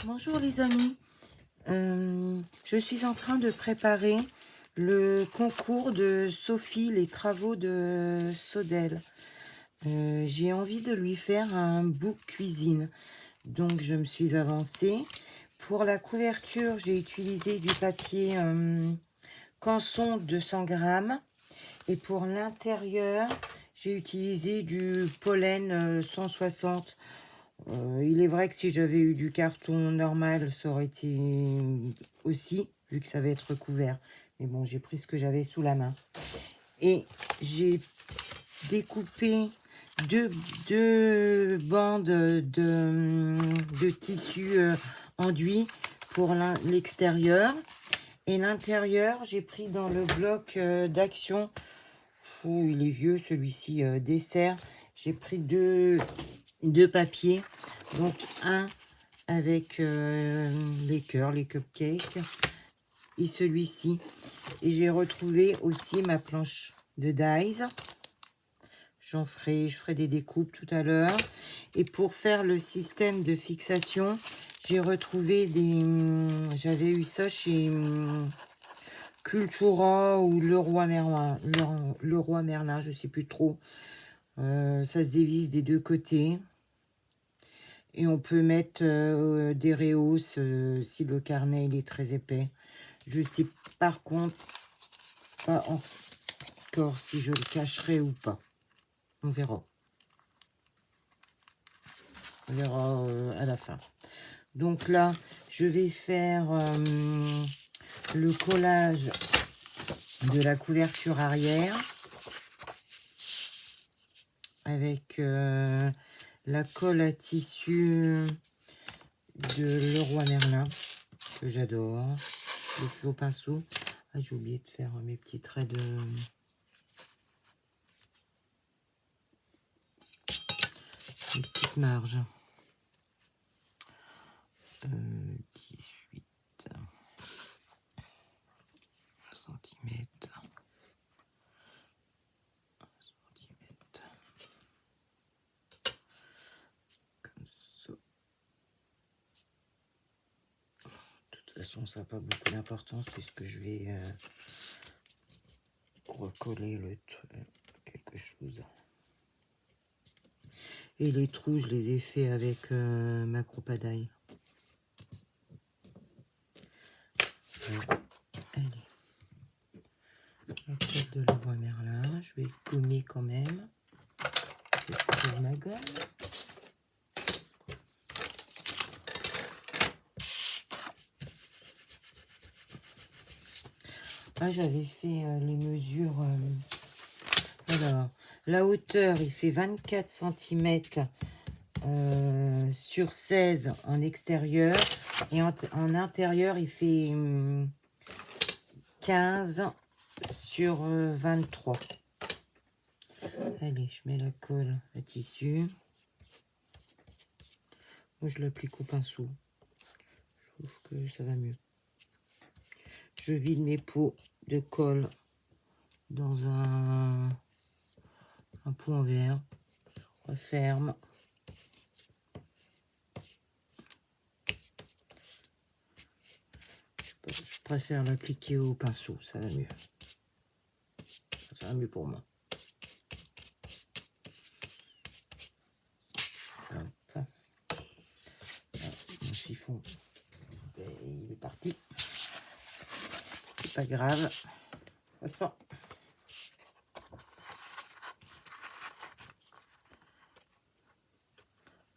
Bonjour les amis. Je suis en train de préparer le concours de Sophie, les travaux de Sodel. J'ai envie de lui faire un book cuisine, donc je me suis avancée. Pour la couverture, j'ai utilisé du papier Canson 200 grammes et pour l'intérieur, j'ai utilisé du pollen 160. Il est vrai que si j'avais eu du carton normal, ça aurait été aussi, vu que ça va être couvert. Mais bon, j'ai pris ce que j'avais sous la main. Et j'ai découpé deux bandes de tissu enduit pour l'extérieur. Et l'intérieur, j'ai pris dans le bloc d'action. Il est vieux, celui-ci, dessert. J'ai pris deux papiers. Donc, un avec les cœurs, les cupcakes. Et celui-ci. Et j'ai retrouvé aussi ma planche de dies. Je ferai des découpes tout à l'heure. Et pour faire le système de fixation, j'ai retrouvé des... J'avais eu ça chez Cultura ou Leroy Merlin. Leroy Merlin, je ne sais plus trop. Ça se dévisse des deux côtés. Et on peut mettre des rehausses si le carnet il est très épais. Je sais par contre pas encore si je le cacherai ou pas. On verra. On verra à la fin. Donc là, je vais faire le collage de la couverture arrière avec la colle à tissu de Leroy Merlin que j'adore. Le feu au pinceau. Ah, j'ai oublié de faire mes petits traits de... Une petite marge. 18 cm. Comme ça. De toute façon, ça n'a pas beaucoup d'importance puisque je vais recoller quelque chose. Et les trous, je les ai fait avec ma croupadaille. Allez. La tête de Leroy Merlin. Je vais gommer quand même. Je vais trouver ma gomme. Ah, j'avais fait les mesures. Alors, la hauteur, il fait 24 cm sur 16 en extérieur. Et en intérieur, il fait 15 sur 23. Allez, je mets la colle à tissu. Moi, je l'applique au pinceau. Je trouve que ça va mieux. Je vide mes pots de colle dans un pot en verre. Je referme. Je préfère l'appliquer au pinceau, ça va mieux. Ça va mieux pour moi. Hop. Mon chiffon, il est parti. C'est pas grave. Ça.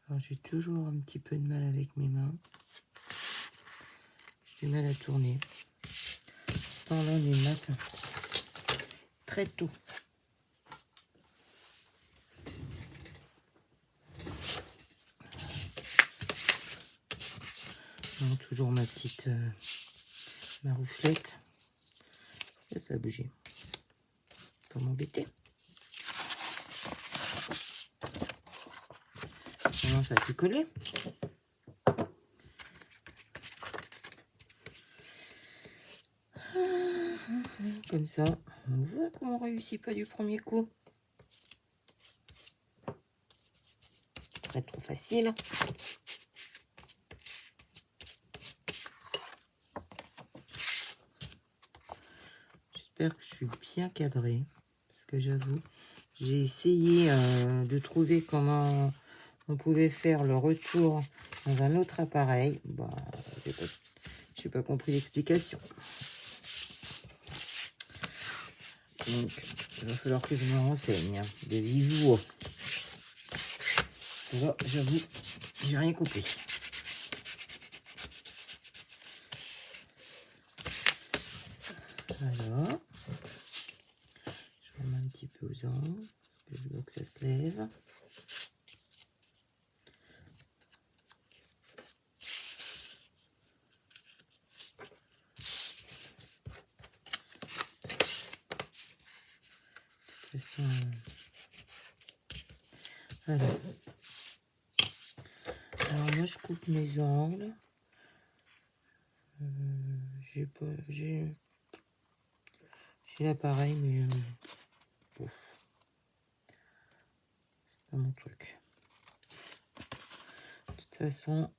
Alors j'ai toujours un petit peu de mal avec mes mains. J'ai du mal à tourner. Pourtant là on est matin. Très tôt. Non, toujours ma petite marouflette. Ça a bougé. Pas m'embêter. Maintenant ça a tout collé. Comme ça, on voit qu'on réussit pas du premier coup. Pas trop facile. j'espère que je suis bien cadrée. Parce que j'avoue, j'ai essayé de trouver comment on pouvait faire le retour dans un autre appareil. Bah, j'ai pas compris l'explication. Donc, il va falloir que je me renseigne hein, de vive voix. Là, j'avoue, j'ai rien compris. Alors, je remets un petit peu aux angles, parce que je vois que ça se lève. De toute façon, alors moi je coupe mes angles. J'ai l'appareil, mais pouf, c'est pas mon truc. De toute façon,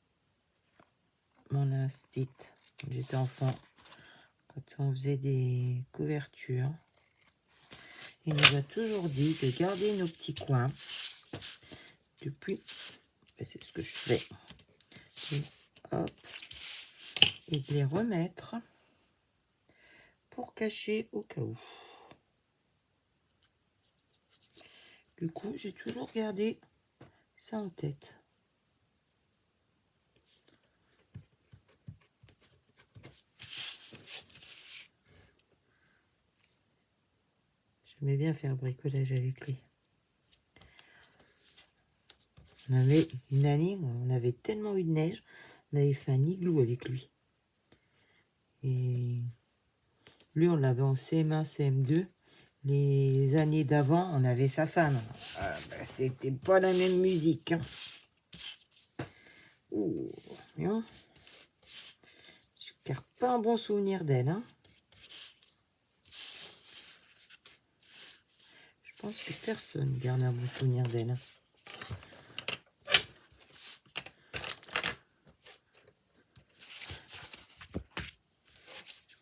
mon instinct, quand j'étais enfant, quand on faisait des couvertures, il nous a toujours dit de garder nos petits coins. Depuis, c'est ce que je fais. Et hop, et de les remettre pour cacher au cas où. Du coup, j'ai toujours gardé ça en tête. J'aimais bien faire bricolage avec lui. On avait une année, on avait tellement eu de neige, on avait fait un igloo avec lui. Et lui, on l'avait en CM1, CM2. Les années d'avant, on avait sa femme. C'était pas la même musique. Hein. Ouh, hein. Je garde pas un bon souvenir d'elle. Hein. Je pense que personne garde un bon souvenir d'elle. Hein.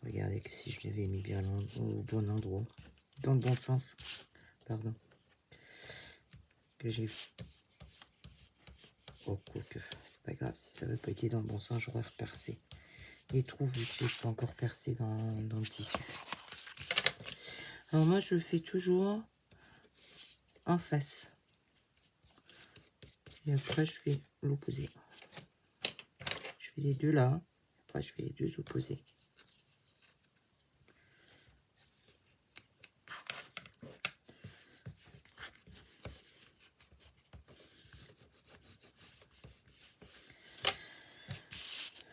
Je regardais que si je l'avais mis bien au bon endroit, dans le bon sens. Pardon. Que j'ai. Oh, quoique, c'est pas grave, si ça n'avait pas été dans le bon sens, j'aurais repercé les trous vu que j'ai pas encore percé dans le tissu. Alors moi, je fais toujours en face. Et après, je fais l'opposé. Je fais les deux là. Après, je fais les deux opposés.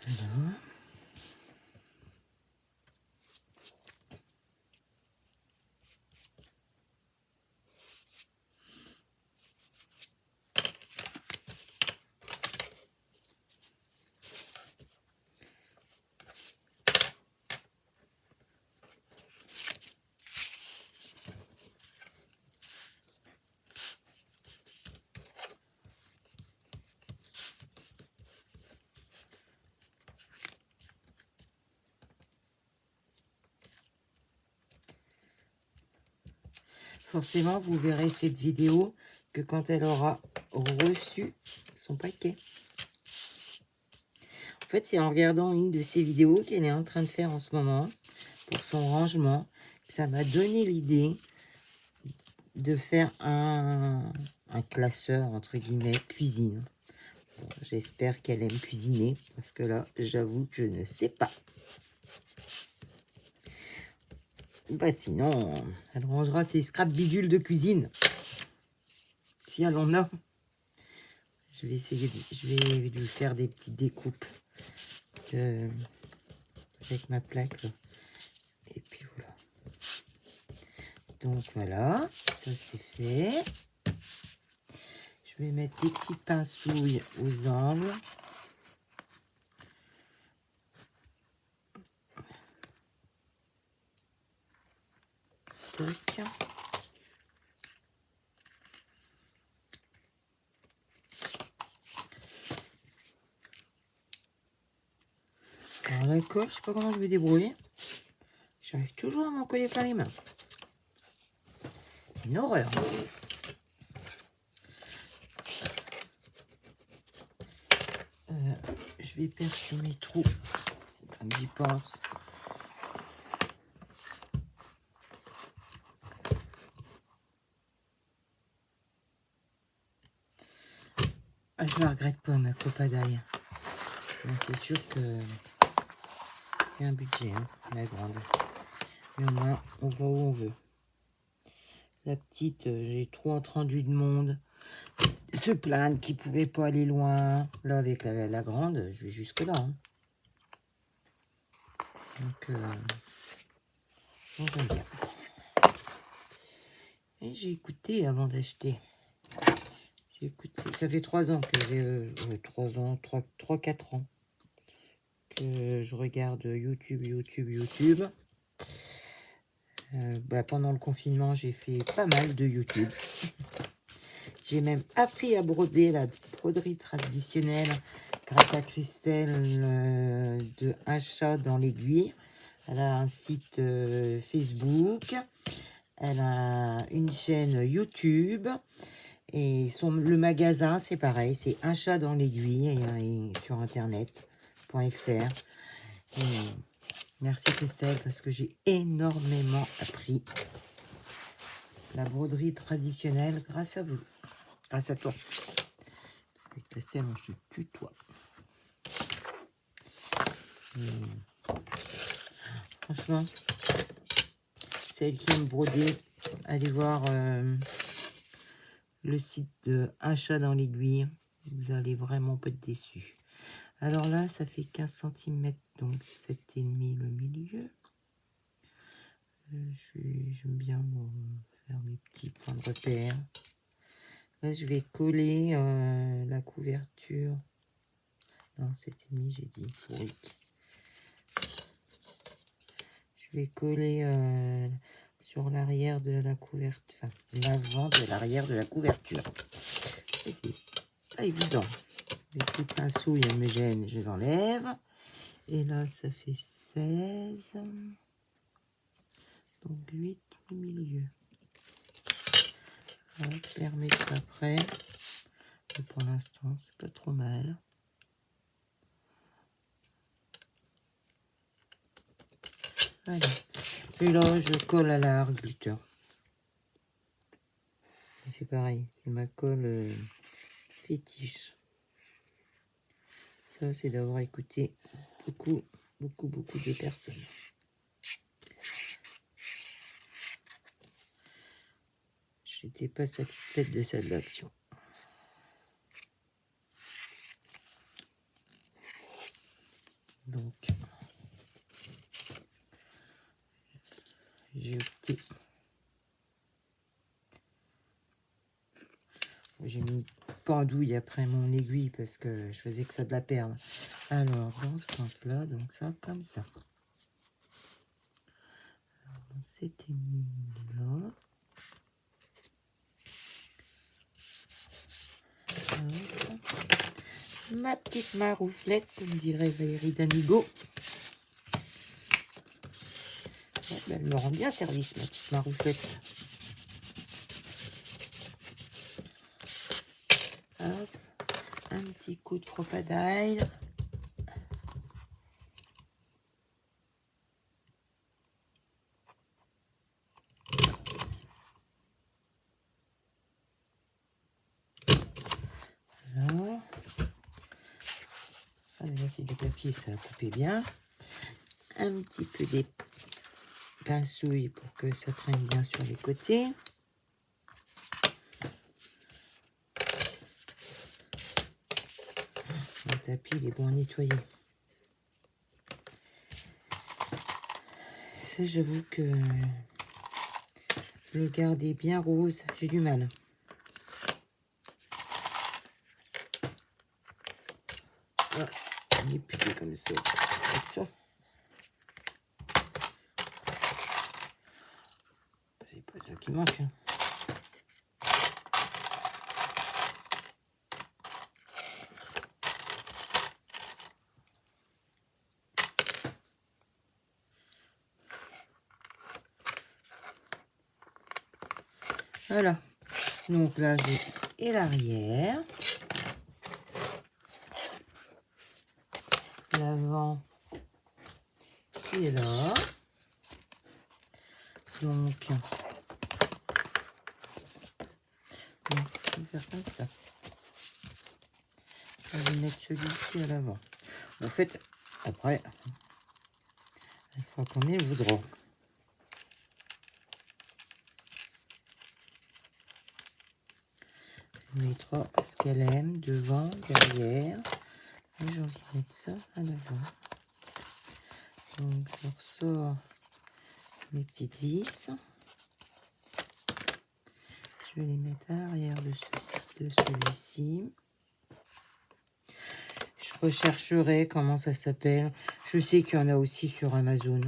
Voilà. Forcément, vous verrez cette vidéo que quand elle aura reçu son paquet. En fait, c'est en regardant une de ces vidéos qu'elle est en train de faire en ce moment pour son rangement que ça m'a donné l'idée de faire un classeur, entre guillemets, cuisine. Bon, j'espère qu'elle aime cuisiner parce que là, j'avoue que je ne sais pas. Bah sinon, elle rangera ses scraps bidules de cuisine. Si elle en a. Je vais essayer, je vais lui faire des petites découpes avec ma plaque. Là. Et puis voilà. Donc voilà, ça c'est fait. Je vais mettre des petites pincouilles aux angles. Tac. Alors la colle, je sais pas comment je vais débrouiller. J'arrive toujours à m'en coller plein les mains. Une horreur. Je vais percer mes trous. Tant que j'y pense. Je la regrette pas, ma copa d'ail. C'est sûr que c'est un budget, hein, la grande. Mais au moins, on va où on veut. La petite, j'ai trop entendu de monde se plaindre qu'ils ne pouvaient pas aller loin. Là, avec la grande, je vais jusque là. Hein. Donc, j'aime bien. Et j'ai écouté avant d'acheter. J'ai écouté. Ça fait 3 ans que j'ai... 3-4 ans que je regarde YouTube. Pendant le confinement, j'ai fait pas mal de YouTube. J'ai même appris à broder la broderie traditionnelle grâce à Christelle de Un chat dans l'aiguille. Elle a un site Facebook, elle a une chaîne YouTube et le magasin c'est pareil, c'est Un chat dans l'aiguille et sur internet.fr. Merci Christelle parce que j'ai énormément appris la broderie traditionnelle grâce à vous. Grâce à toi. Avec Christelle, on se tutoie. Franchement, celle qui aime broder, allez voir le site de Un chat dans l'aiguille. Vous allez vraiment pas être déçus. Alors là, ça fait 15 cm, donc 7,5 le milieu. J'aime bien faire mes petits points de repère. Là, je vais coller la couverture. Non, 7,5, j'ai dit pourrique. Je vais coller sur l'arrière de la couverture, enfin l'avant de l'arrière de la couverture. C'est pas évident. Les petits pinceaux, ils me gênent, je les enlève. Et là, ça fait 16. Donc 8 au milieu. Hop, les remettre après. Et pour l'instant, c'est pas trop mal. Voilà. Et là, je colle à la glitter. C'est pareil, c'est ma colle fétiche. Ça, c'est d'avoir écouté beaucoup de personnes. Je n'étais pas satisfaite de cette action. Donc, j'ai opté. J'ai mis pendouille après mon aiguille parce que je faisais que ça de la perdre. Alors, dans ce sens-là, donc ça, comme ça. C'était mis là. Ma petite marouflette, comme dirait Valérie Damigo. Ouais, elle me rend bien service, ma petite marouflette. Hop, un petit coup de Crocodile. Voilà. Ah, là, c'est du papier, ça a coupé bien. Un petit peu des pincouilles pour que ça prenne bien sur les côtés. Le tapis, il est bon à nettoyer. Ça, j'avoue que le garder bien rose, j'ai du mal. Ah, il est plutôt comme ça. Avec ça. C'est pas ça qui manque. Hein. Voilà. Donc là, j'ai et l'arrière. L'avant qui est là. Donc, je vais faire comme ça. Je vais mettre celui-ci à l'avant. En fait, après, il faut qu'on ait le voudron. On mettra ce qu'elle aime, devant, derrière. Et j'ai envie de mettre ça à l'avant. Donc, je ressors mes petites vis. Je vais les mettre à l'arrière de celui-ci. Je rechercherai comment ça s'appelle. Je sais qu'il y en a aussi sur Amazon.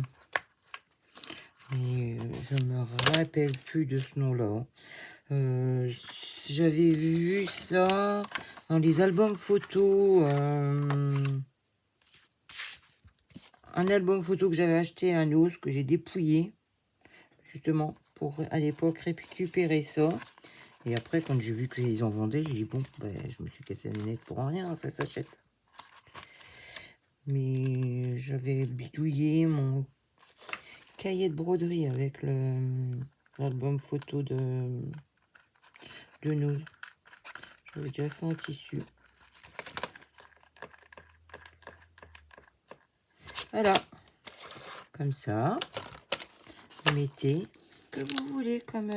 Mais je me rappelle plus de ce nom-là. J'avais vu ça dans les albums photos. Un album photo que j'avais acheté à Nos, que j'ai dépouillé. Justement, pour à l'époque récupérer ça. Et après, quand j'ai vu qu'ils en vendaient, j'ai dit bon, ben, je me suis cassé la lunette pour rien, ça s'achète. Mais j'avais bidouillé mon cahier de broderie avec l'album photo de nous. J'avais déjà fait en tissu. Voilà. Comme ça. Vous mettez ce que vous voulez comme...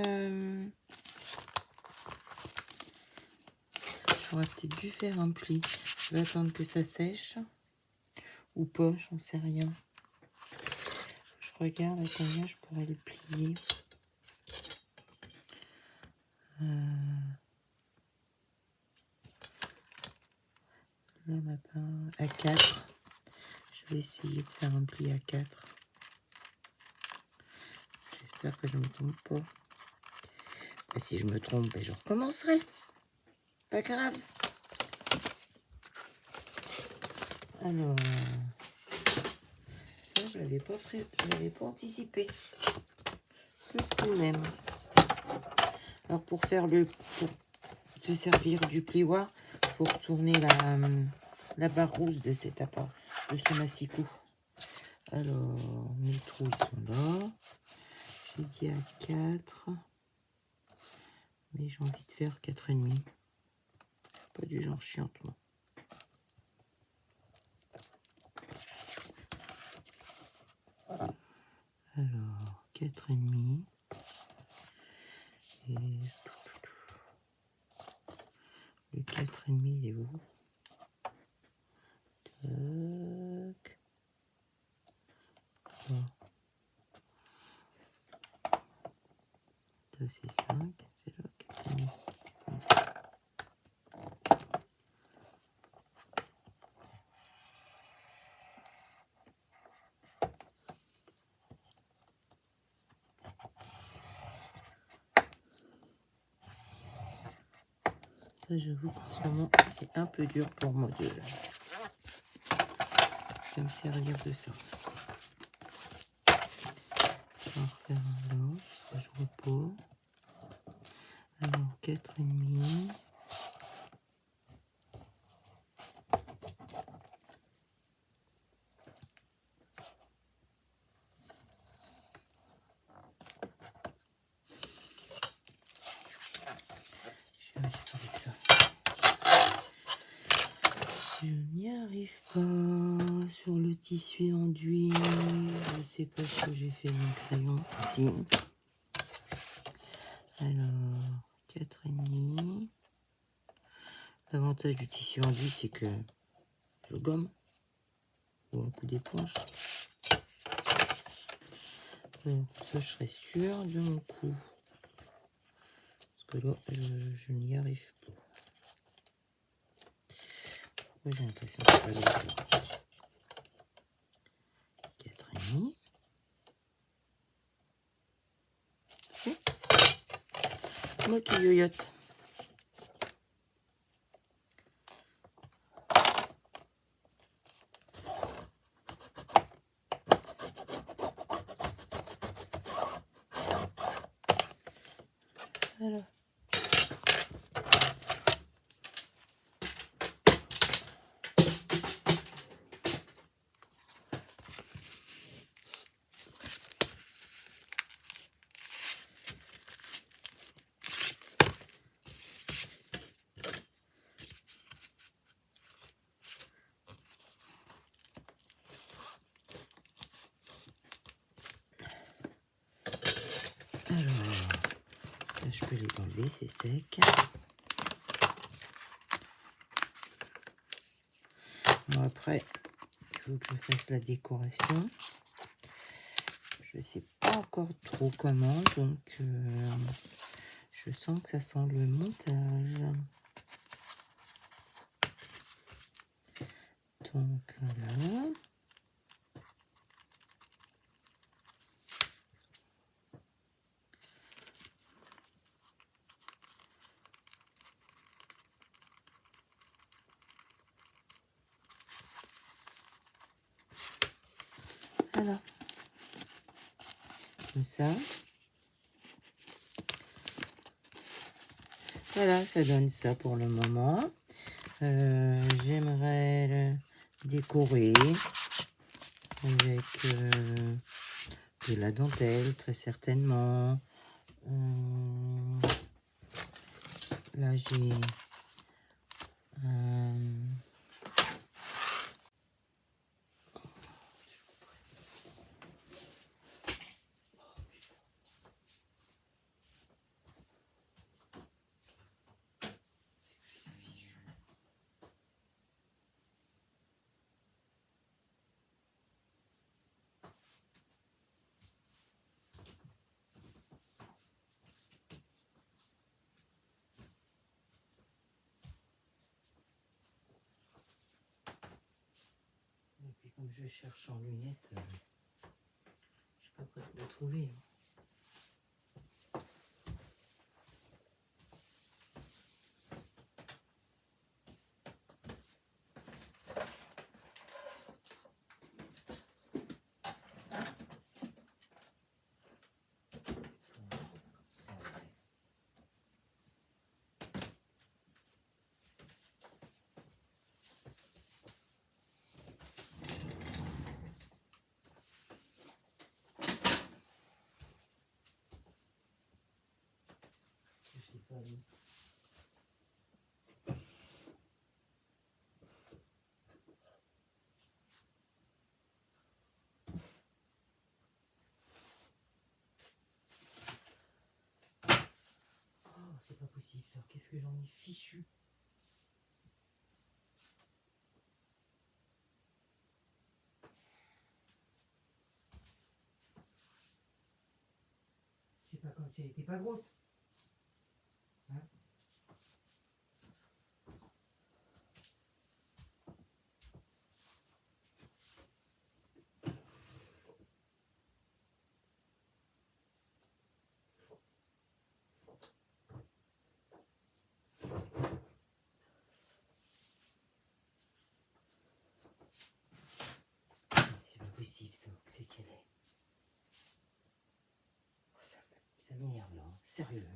J'aurais peut-être dû faire un pli. Je vais attendre que ça sèche. Ou pas, j'en sais rien. Je regarde à combien je pourrais le plier. Là, ma part à 4. Je vais essayer de faire un pli à 4. J'espère que je ne me trompe pas. Et si je me trompe, ben, je recommencerai. Pas grave. Alors, ça, je l'avais pas anticipé. Le tout même. Alors, pour se servir du plioir, il faut retourner la barre rouge de cet appart, de ce massicot. Alors, mes trous sont là. J'ai dit à 4. Mais j'ai envie de faire 4,5. Pas du genre chiantement. Alors, 4,5. Et le 4,5, il est où? Tac. Ça, c'est 5. C'est là, 4,5. Ça, j'avoue qu'en ce moment, c'est un peu dur pour moi de me servir de ça. Je vais en refaire un là, ça je vois pas. Alors, 4,5. Je n'y arrive pas sur le tissu enduit. Je ne sais pas ce que j'ai fait mon crayon. Si. Alors, 4,5. L'avantage du tissu enduit, c'est que je gomme ou un coup d'éponge. Donc, ça, je serai sûre de mon coup. Parce que là, je n'y arrive pas. Pourquoi j'ai l'impression que ça va être 4,5. Moi qui yoyote. Alors. Ça je peux les enlever, c'est sec. Bon, après, il faut que je fasse la décoration. Je sais pas encore trop comment, donc je sens que ça sent le montage. Donc voilà. Voilà. Comme ça. Voilà, ça donne ça pour le moment. J'aimerais le décorer avec de la dentelle, très certainement. Là, j'ai et puis comme je cherche en lunettes, je suis pas prête de la trouver. Je sais pas où. Oh, c'est pas possible ça. Qu'est-ce que j'en ai fichu. C'est pas comme si elle était pas grosse. Hein? C'est pas possible ça. C'est qu'elle est. Oh, ça m'énerve là. Sérieux.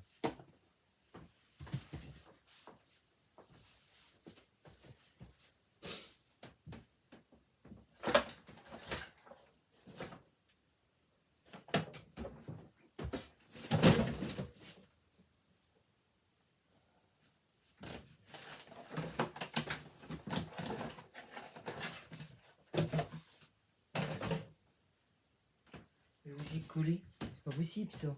Mais où j'ai collé. C'est pas possible ça.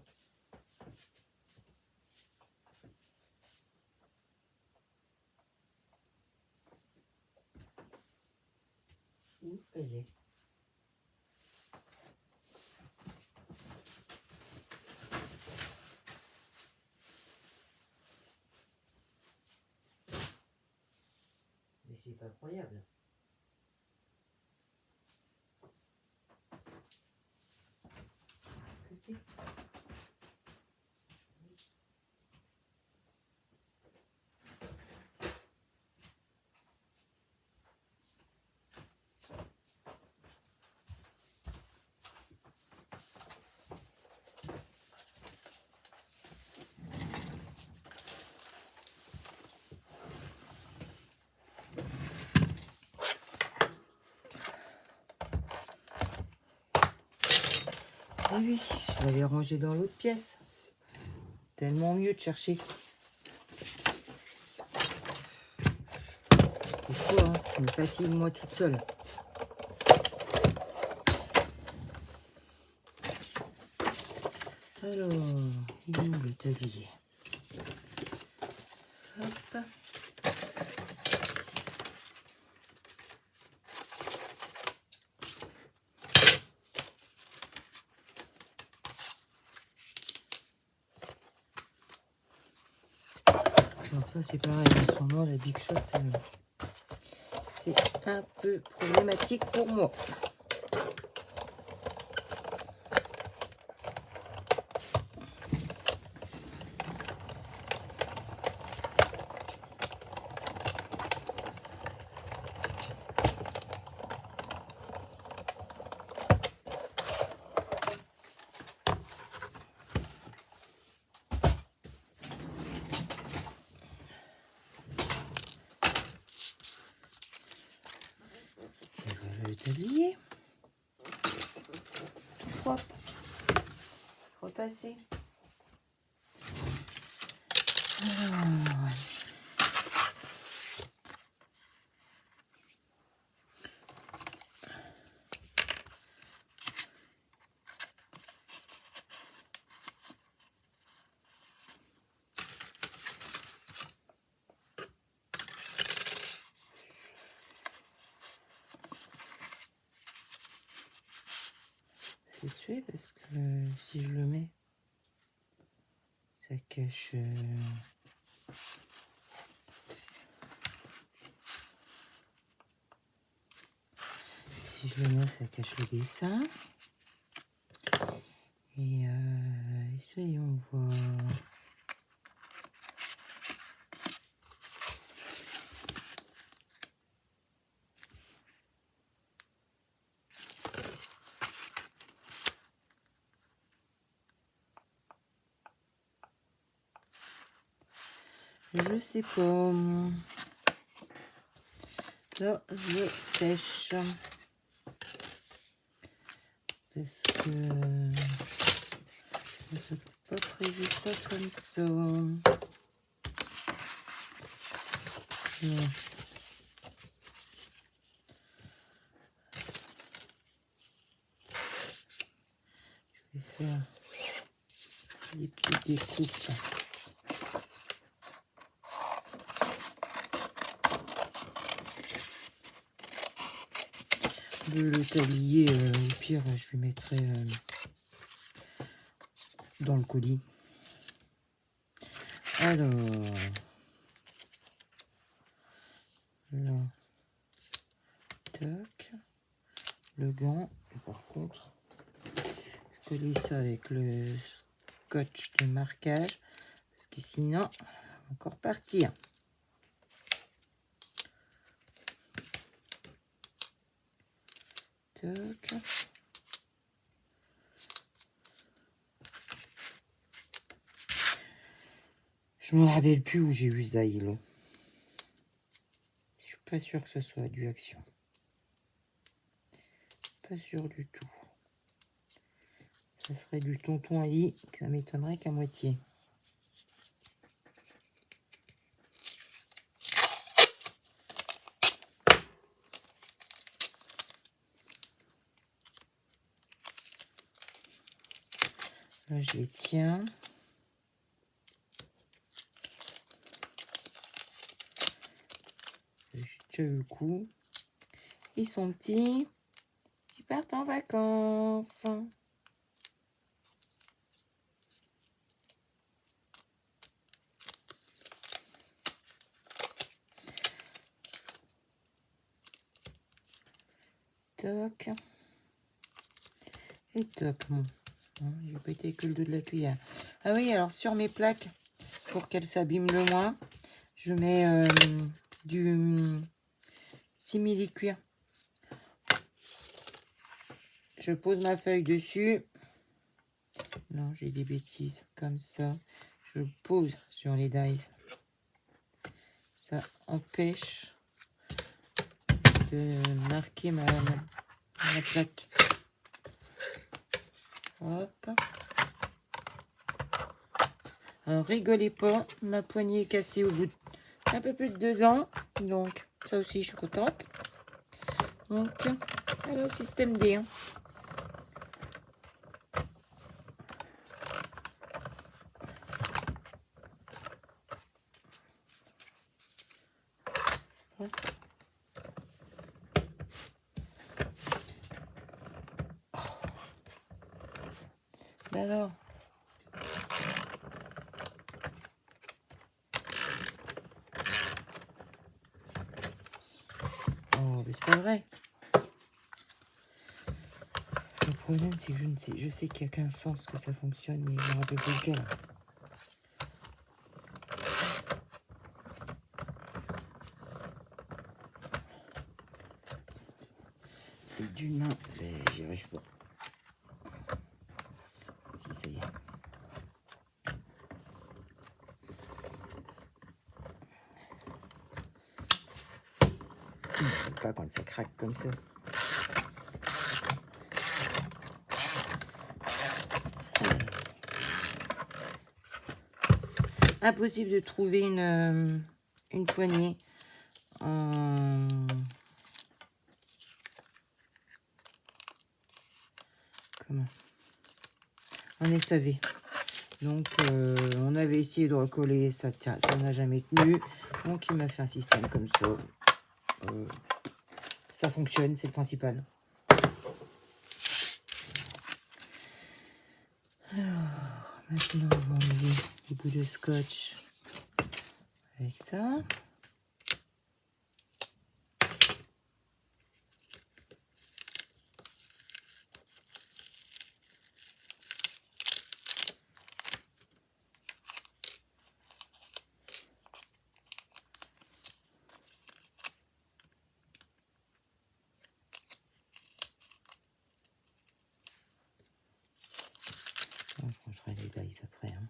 Où elle est? Mais c'est pas croyable. Côté. Et oui, je l'avais rangé dans l'autre pièce. Tellement mieux de chercher. C'est fou, hein, je me fatigue moi toute seule. Alors, il est où le tablier? Hop. Alors ça c'est pareil, en ce moment la Big Shot c'est un peu problématique pour moi. Et voilà le tablier. Tout propre. Repasser. Alors, c'est sûr parce que si je le mets, ça cache. Si je le mets, ça cache le dessin. Et essayons voir. Je sais pas. Là, je sèche. Parce que je n'ai pas prévu ça comme ça. Non. Je vais faire des petites découpes. Le tablier, au pire, je le mettrai dans le colis. Alors, là, tac, le gant. Et par contre, je coller ça avec le scotch de marquage, parce que sinon, on va encore partir. Tac. Je me rappelle plus où j'ai eu Zahilo. Je suis pas sûr que ce soit du Action. Pas sûr du tout. Ça serait du Tonton Ali, que ça m'étonnerait qu'à moitié. Là, je les tiens. J'ai déjà eu le coup. Ils sont petits. Ils partent en vacances. Toc. Et toc. Bon. Je vais péter que le dos de la cuillère. Ah oui, alors sur mes plaques, pour qu'elles s'abîment le moins, je mets du simili-cuir. Je pose ma feuille dessus. Non, j'ai des bêtises. Comme ça, je pose sur les dies. Ça empêche de marquer ma plaque. Hop. Alors, rigolez pas, ma poignée est cassée au bout d'un peu plus de 2 ans. Donc, ça aussi, je suis contente. Donc, voilà, système D. Hein. Alors, oh, mais c'est pas vrai. Le problème, c'est que je sais qu'il n'y a qu'un sens que ça fonctionne, mais je ne me rappelle plus lequel. Et d'une main, j'y arrive pas. Si, ça y est. Pas quand ça craque comme ça. Impossible de trouver une poignée en... Comment? En SAV. Donc, on avait essayé de recoller, ça n'a jamais tenu. Donc, il m'a fait un système comme ça. Ça fonctionne, c'est le principal. Alors, maintenant, on va enlever les bouts de scotch avec ça. On changera les dies après. Hein.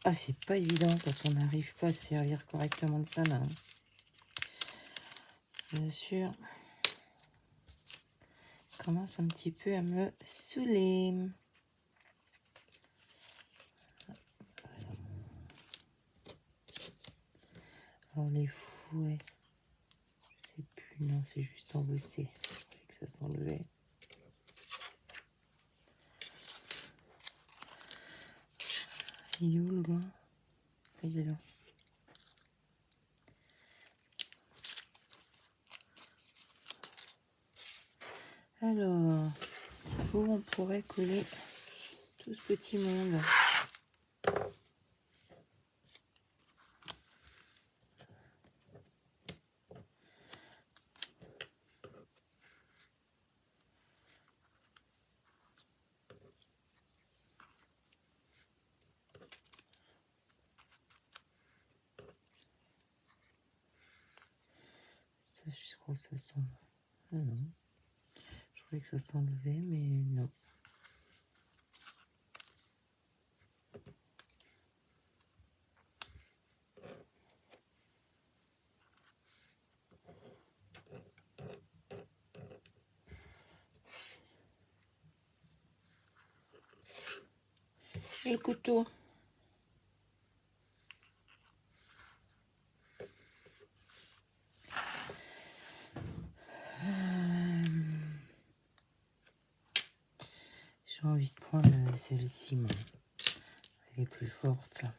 Ah, c'est pas évident quand on n'arrive pas à se servir correctement de sa main. Bien sûr. Commence un petit peu à me saouler. Alors les fouets, je sais plus, non, c'est juste embossé. Je croyais que ça s'enlevait. Il est où le gant? Il est là. Alors, où on pourrait coller tout ce petit monde? Ça, je crois que ça s'en... Ah non. Je croyais que ça s'enlevait, mais non. Et le couteau? J'ai envie de prendre celle-ci, moi. Elle est plus forte, là.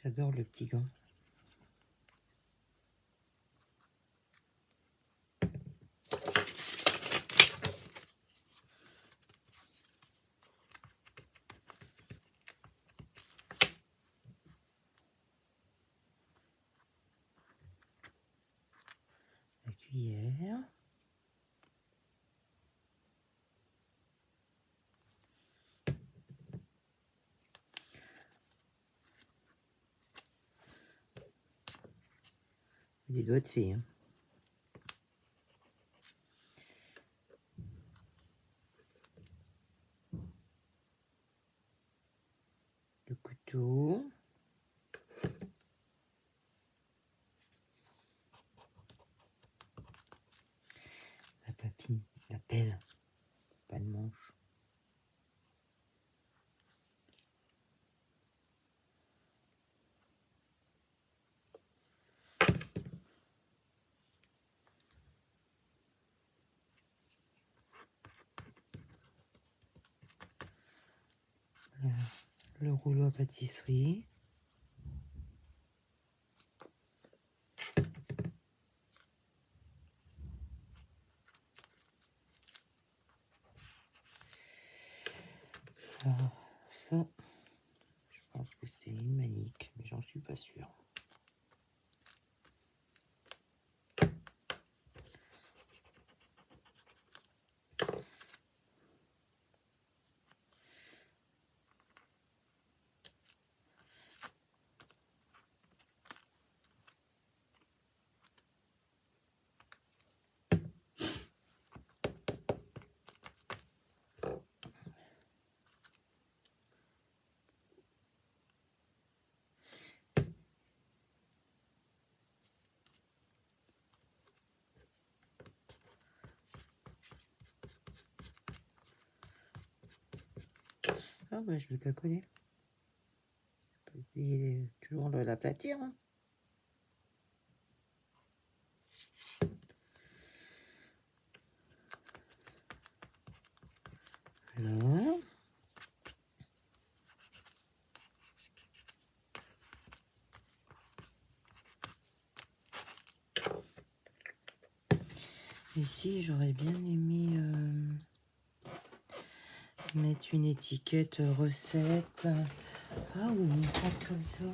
J'adore le petit gant. Des doigts de fée. Hein. Le couteau. La papille, la pelle, pas de manche. Le rouleau à pâtisserie. Alors, ça, je pense que c'est une manique, mais j'en suis pas sûre. Ah, bah, je ne l'ai pas connu. On peut essayer toujours de l'aplatir. Hein. Voilà. Ici, j'aurais bien aimé mettre une étiquette recette. Ah, ou une carte comme ça.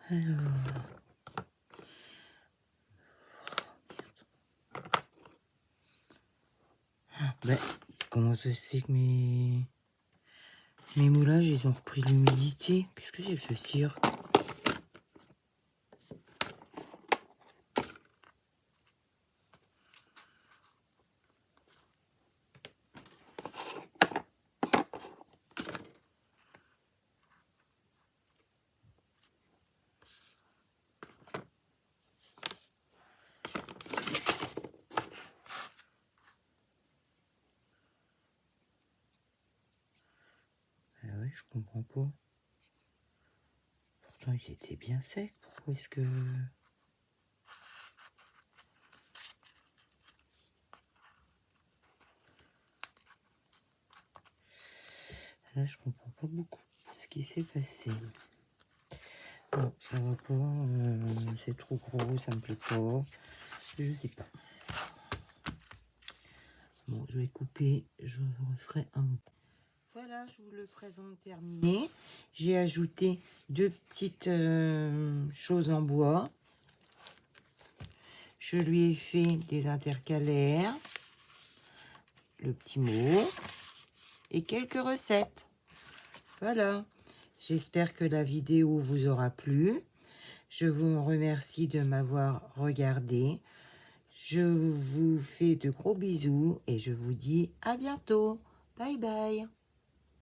Alors. Ben, comment ça se fait que mes moulages, ils ont repris l'humidité? Qu'est-ce que c'est que ce cirque? Ah ouais, je comprends pas. Pourtant, ils étaient bien secs. Pourquoi est-ce que... Là, je comprends pas beaucoup ce qui s'est passé. Non, ça va pas. C'est trop gros, ça me plaît pas. Je sais pas. Bon, je vais couper. Je referai un... Voilà, je vous le présente terminé. J'ai ajouté 2 petites choses en bois. Je lui ai fait des intercalaires, le petit mot et quelques recettes. Voilà, j'espère que la vidéo vous aura plu. Je vous remercie de m'avoir regardé. Je vous fais de gros bisous et je vous dis à bientôt. Bye bye.